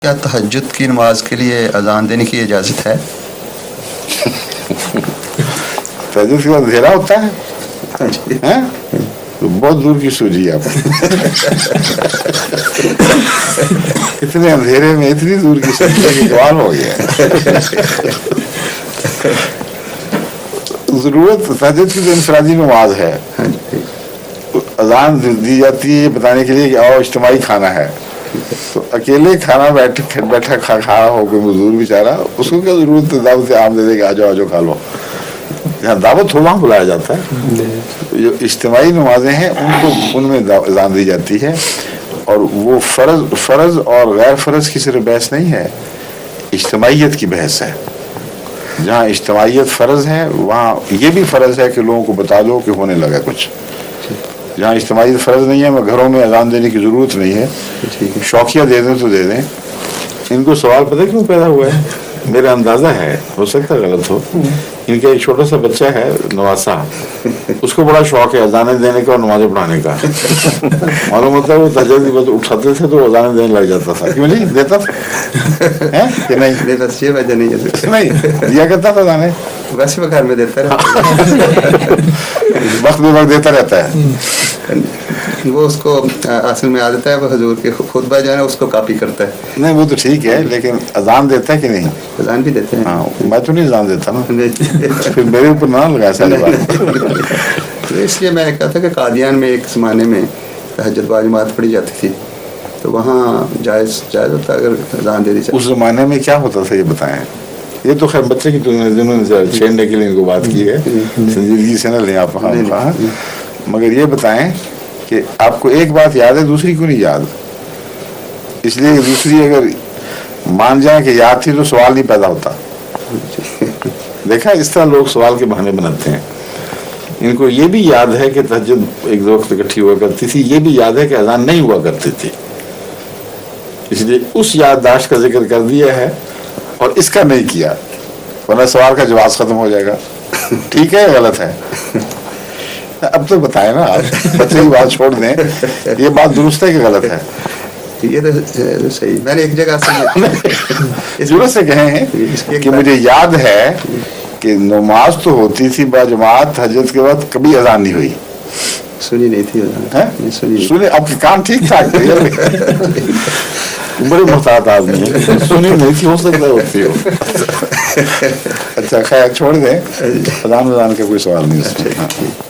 کیا تہجد کی نماز کے لیے اذان دینے کی اجازت ہے؟ تہجد کے بعد اندھیرا ہوتا ہے تو بہت دور کی سوچی آپ اتنے اندھیرے میں اتنی دور کی سوچی کہ کمال ہو گیا. ضرورت تہجد کی جو انفرادی نماز ہے اذان دی جاتی ہے بتانے کے لیے کہ آؤ اجتماعی کھانا ہے. تو اکیلے کھانا بیٹھا کھا ہو کوئی مزدور بیچارہ اس کو کیا ضرورت ہے دعوت عام دے دے کہ آ جاؤ کھا لو. یہاں دعوت ہو وہاں بلایا جاتا ہے. جو اجتماعی نمازیں ہیں ان میں اذان دی جاتی ہے اور وہ فرض اور غیر فرض کی صرف بحث نہیں ہے, اجتماعیت کی بحث ہے. جہاں اجتماعیت فرض ہے وہاں یہ بھی فرض ہے کہ لوگوں کو بتا دو کہ ہونے لگا کچھ. جہاں اجتماعیت فرض نہیں ہے میں گھروں میں اذان دینے کی ضرورت نہیں ہے, شوقیہ دے دیں تو دے دیں. ان کو سوال پتہ کیوں پیدا ہوا ہے؟ میرا اندازہ ہے, ہو سکتا ہے غلط ہو, ان کا ایک چھوٹا سا بچہ ہے نواسا, اس کو بڑا شوق ہے اذانیں دینے کا اور نمازیں پڑھانے کا. معلوم ہوتا ہے وہ تہجد کی وقت اٹھاتے تھے تو اذانیں دینے لگ جاتا تھا. کیوں نہیں دیتا تھا کہ نہیں یہ وجہ نہیں ہے, نہیں دیا کرتا تھا اذانیں, ویسے میں گھر میں دیتا رہتا وقت بے وقت دیتا رہتا ہے. وہ اس کو اصل میں عادت ہے, وہ حضور کے خطبہ جو ہے نا اس کو کاپی کرتا ہے. نہیں وہ تو ٹھیک ہے لیکن اذان دیتا ہے کہ نہیں؟ اذان بھی دیتے ہیں. ہاں میں تو نہیں اذان دیتا نا, پھر میرے اوپر نہ لگایا ساری بات. تو اس لیے میں نے کہا تھا کہ قادیان میں ایک زمانے میں تہجد باجماعت پڑھی جاتی تھی تو وہاں جائز ہوتا اگر اذان دے دی جائے. اس زمانے میں کیا ہوتا تھا یہ بتائیں؟ یہ تو خیر بچے کی جنہوں نے چھیڑنے کے لیے ان کو بات کی ہے, سنجیدگی سے نہ لیں آپ. مگر یہ بتائیں کہ آپ کو ایک بات یاد ہے دوسری کیوں نہیں یاد؟ اس لیے کہ دوسری اگر مان جائیں کہ یاد تھی تو سوال نہیں پیدا ہوتا. دیکھا اس طرح لوگ سوال کے بہانے بناتے ہیں. ان کو یہ بھی یاد ہے کہ تہجد ایک دو وقت اکٹھی ہوا کرتی تھی, یہ بھی یاد ہے کہ اذان نہیں ہوا کرتی تھی. اس لیے اس یادداشت کا ذکر کر دیا ہے اور اس کا نہیں کیا, ورنہ سوال کا جواز ختم ہو جائے گا. ٹھیک ہے غلط ہے؟ اب تو بتائیں نا آپ, بچے کی بات چھوڑ دیں, یہ بات درست ہے کہ غلط ہے؟ یہ تو صحیح. میں نے ایک جگہ سے ضرورت سے کہے ہیں کہ مجھے یاد ہے کہ نماز تو ہوتی تھی باجماعت, تہجد کے بعد کبھی اذان نہیں ہوئی. سنی نہیں تھی سنی آپ کے کام ٹھیک ٹھاک تھے, بڑے محتاط آدمی ہیں. سنی نہیں تھی, ہو سکتا ہے ہوتی ہو. اچھا خیر چھوڑ دیں, اذان کا کوئی سوال نہیں.